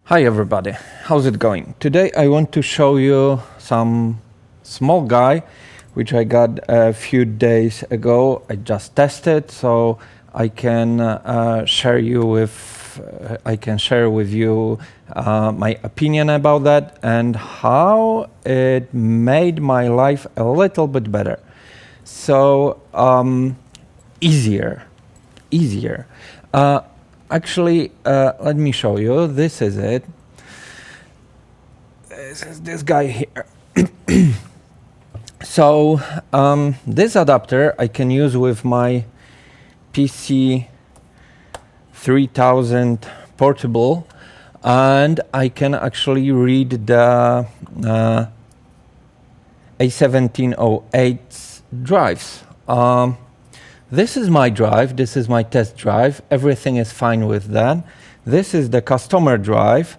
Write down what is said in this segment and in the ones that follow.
Hi everybody, how's it going? Today I want to show you some small guy which I got a few days ago. I just tested, so I can share with you my opinion about that and how it made my life a little bit better. So easier. Actually, let me show you. This is it. This is this guy here. So this adapter I can use with my PC 3000 portable, and I can actually read the A1708 drives. This is my drive, this is my test drive, everything is fine with that. This is the customer drive.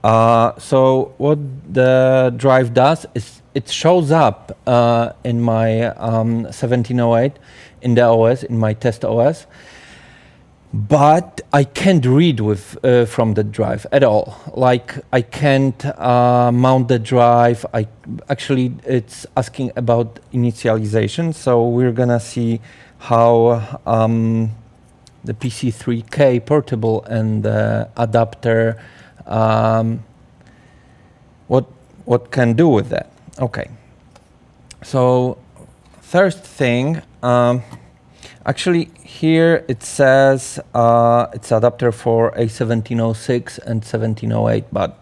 So what the drive does is it shows up in my 1708 in the OS, in my test OS, but I can't read from the drive at all. Like I can't mount the drive. Actually it's asking about initialization, so we're gonna see how the PC3K portable and the adapter, what can do with that. Okay, so first thing, actually here it says it's adapter for A1706 and 1708, but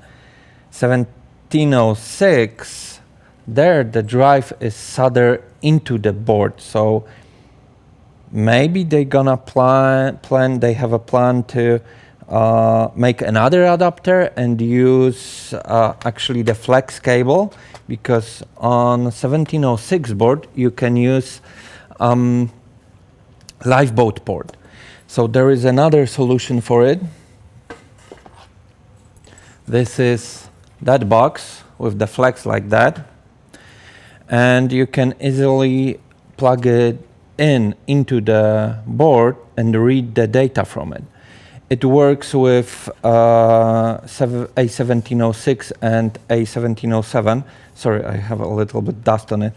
1706, there the drive is soldered into the board, so maybe they're gonna they have a plan to make another adapter and use actually the flex cable, because on 1706 board you can use lifeboat port. So there is another solution for it. This is that box with the flex like that, and you can easily plug it into the board and read the data from it. It works with A1706 and A1707. Sorry, I have a little bit dust on it.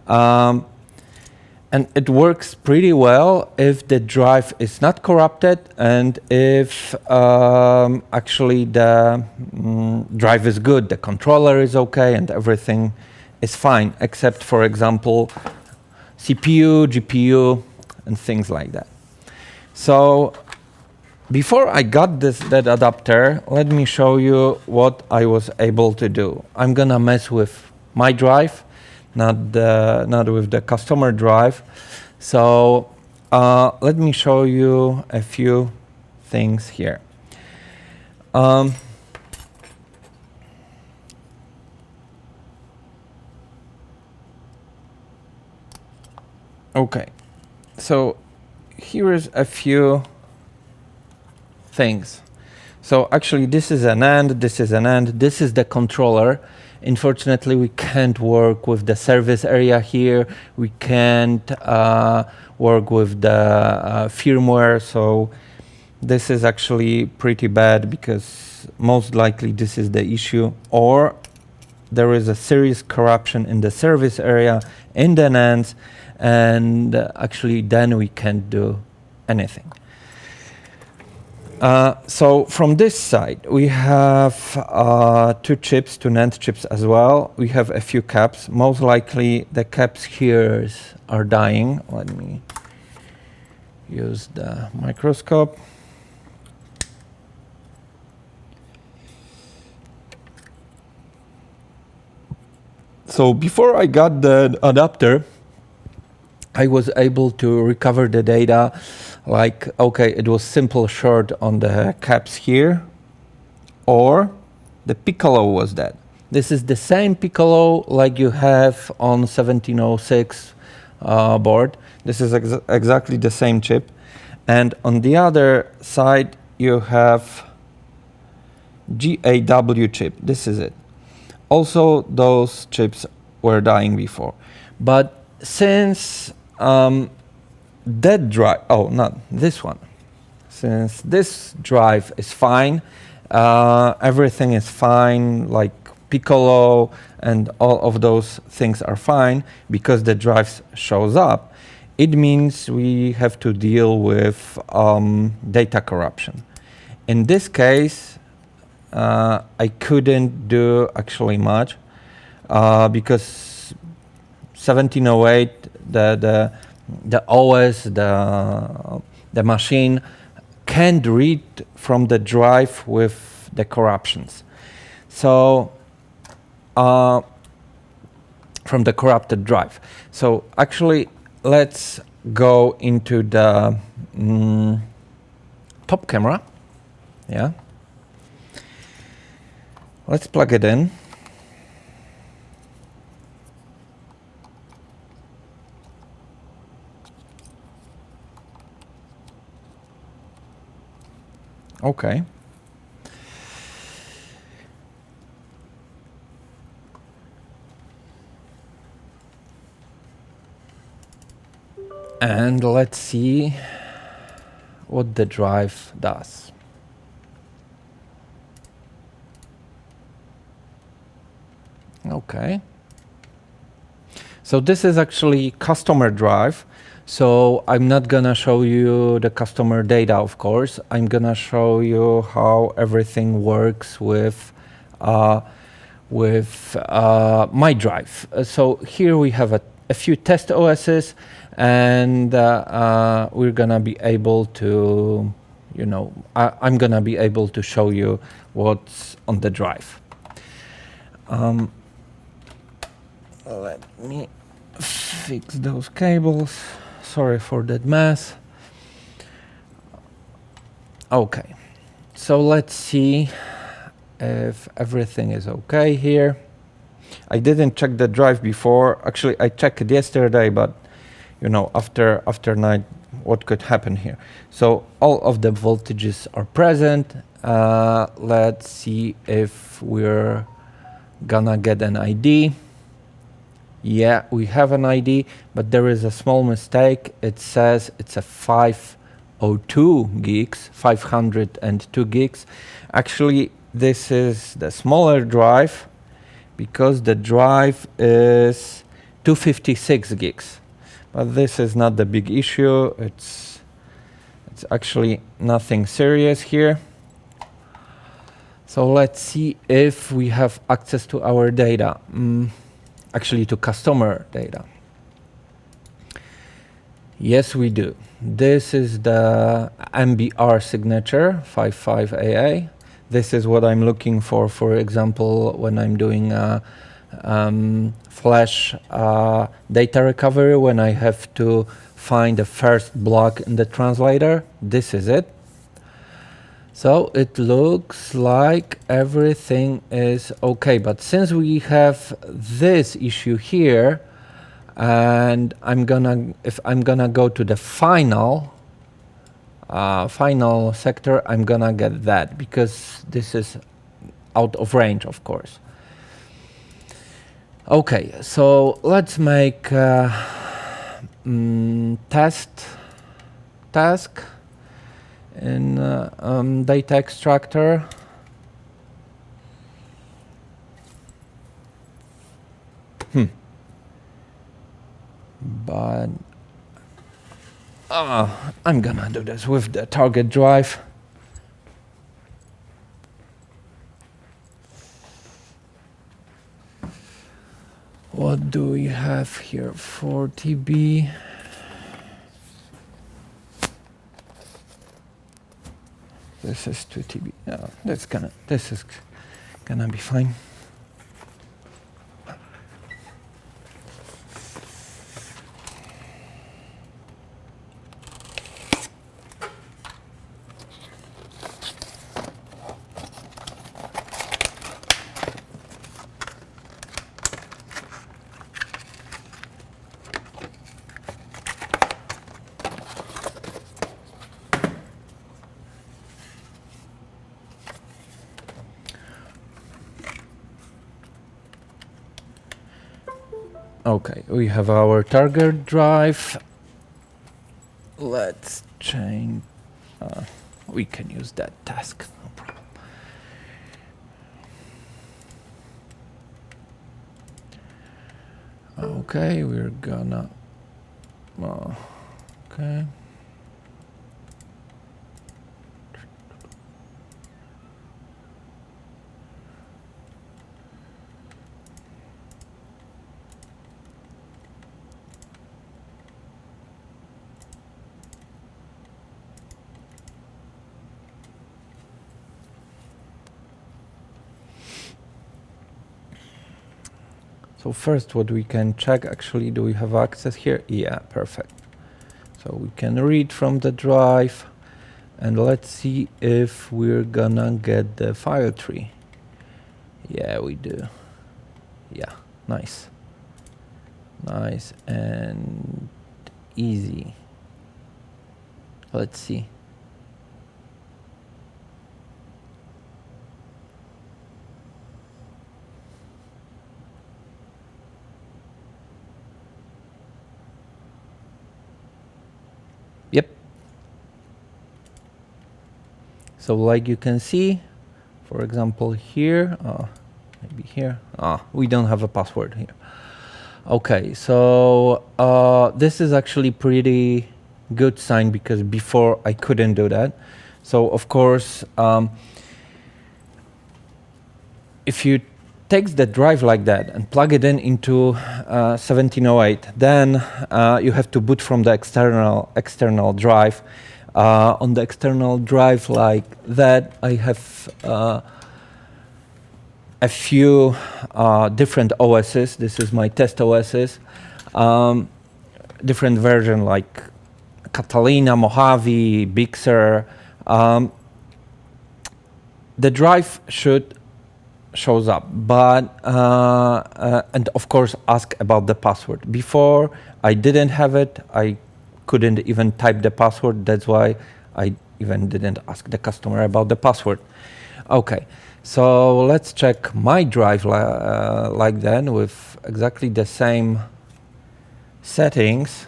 And it works pretty well if the drive is not corrupted and if actually the drive is good, the controller is okay and everything is fine, except for example CPU, GPU, and things like that. So before I got that adapter, let me show you what I was able to do. I'm gonna mess with my drive, not with the customer drive. So let me show you a few things here. Okay, so here is a few things. So actually this is an AND, this is an AND, this is the controller. Unfortunately we can't work with the service area here, we can't work with the firmware, so this is actually pretty bad because most likely this is the issue, or there is a serious corruption in the service area, in the NANDs, and actually then we can't do anything. So from this side we have two NAND chips as well. We have a few caps. Most likely the caps here are dying. Let me use the microscope. So before I got the adapter, I was able to recover the data. Like, okay, it was simple short on the caps here, or the piccolo was dead. This is the same piccolo like you have on 1706 board. This is exactly the same chip. And on the other side, you have GAW chip. This is it. Also, those chips were dying before. But since that drive, oh, not this one. Since this drive is fine, everything is fine, like Piccolo and all of those things are fine because the drive shows up, it means we have to deal with data corruption. In this case, I couldn't do actually much because 1708, the OS, the machine can't read from the drive with the corruptions. So from the corrupted drive. So actually, let's go into the top camera. Yeah. Let's plug it in. Okay. And let's see what the drive does. Okay. So this is actually customer drive. So I'm not gonna show you the customer data, of course. I'm gonna show you how everything works with my drive. So here we have a few test OSs, and we're gonna be able to, you know, I'm gonna be able to show you what's on the drive. Let me fix those cables. Sorry for that mess. Okay, so let's see if everything is okay here. I didn't check the drive before. Actually, I checked it yesterday, but you know, after night, what could happen here? So all of the voltages are present. Let's see if we're gonna get an ID. Yeah, we have an ID, but there is a small mistake. It says it's a 502 gigs, 502 gigs. Actually, this is the smaller drive because the drive is 256 gigs. But this is not the big issue. It's actually nothing serious here. So let's see if we have access to our data. Actually to customer data. Yes, we do. This is the MBR signature 55AA. This is what I'm looking for example, when I'm doing flash data recovery, when I have to find the first block in the translator. This is it. So it looks like everything is okay, but since we have this issue here, and if I'm gonna go to the final sector, I'm gonna get that because this is out of range, of course. Okay, so let's make task in data extractor. But I'm gonna do this with the target drive. What do we have here? 4 TB. This is 2 TB. This is gonna be fine. Okay, we have our target drive. Let's change. We can use that task, no problem. Okay, we're gonna okay. So first what we can check, actually, do we have access here? Yeah, perfect. So we can read from the drive, and let's see if we're gonna get the file tree. Yeah, we do. Yeah, nice. Nice and easy. Let's see. Yep. So like you can see, for example, here, maybe here, we don't have a password here. Okay, so this is actually pretty good sign, because before I couldn't do that. So of course, if you take the drive like that and plug it in into 1708, then you have to boot from the external drive. On the external drive like that, I have a few different OSs. This is my test OSs. Different version like Catalina, Mojave, Big Sur. The drive shows up, but and of course ask about the password. Before I didn't have it, I couldn't even type the password. That's why I even didn't ask the customer about the password. Okay, so let's check my drive like that with exactly the same settings.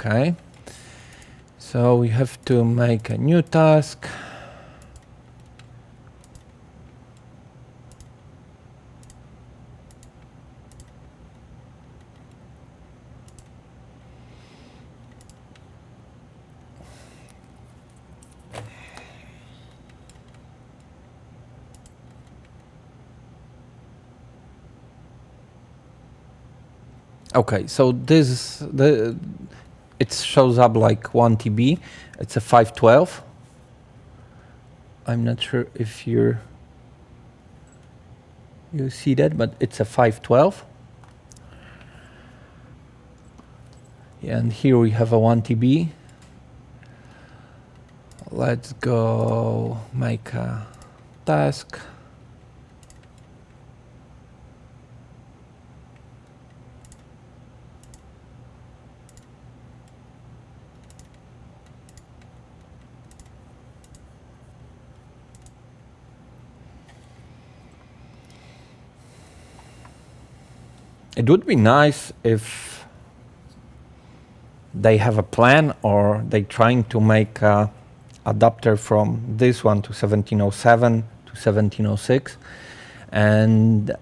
Okay, so we have to make a new task. Okay, so it shows up like 1 TB. It's a 512. I'm not sure if you see that, but it's a 512. Yeah, and here we have a 1 TB. Let's go make a task. It would be nice if they have a plan, or they trying to make a adapter from this one to 1707 to 1706, and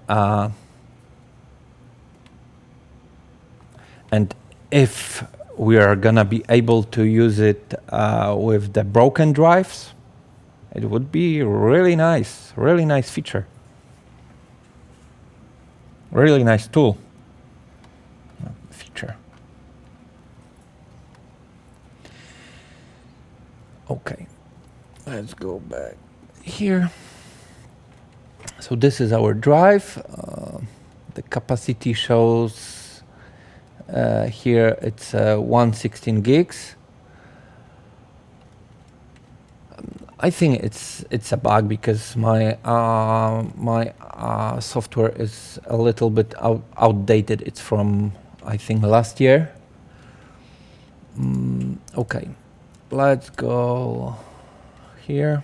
if we are gonna be able to use it with the broken drives, it would be really nice feature. Really nice tool. Feature. Okay, let's go back here. So this is our drive. The capacity shows here it's 116 gigs. I think it's a bug, because my software is a little bit outdated. It's from, I think, last year. Okay, let's go here.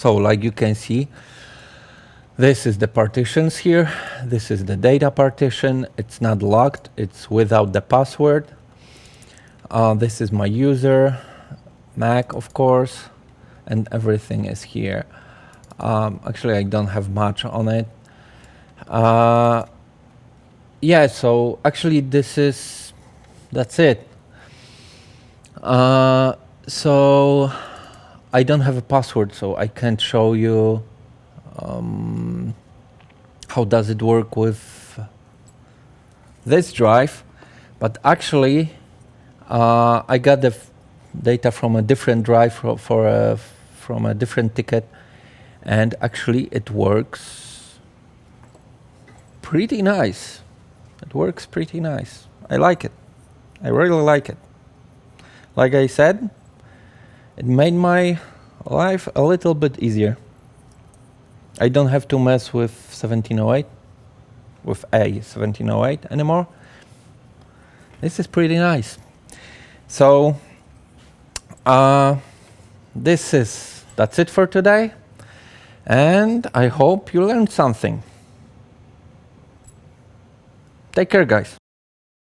So like you can see, this is the partitions here. This is the data partition. It's not locked. It's without the password. This is my user, Mac, of course, and everything is here. Actually, I don't have much on it. Yeah, so actually that's it. So I don't have a password, so I can't show you how does it work with this drive. But actually, I got the data from a different drive from a different ticket, and actually it works pretty nice. It works pretty nice. I like it. I really like it. Like I said, it made my life a little bit easier. I don't have to mess with 1708, with A1708 anymore. This is pretty nice. So that's it for today, and I hope you learned something. Take care, guys.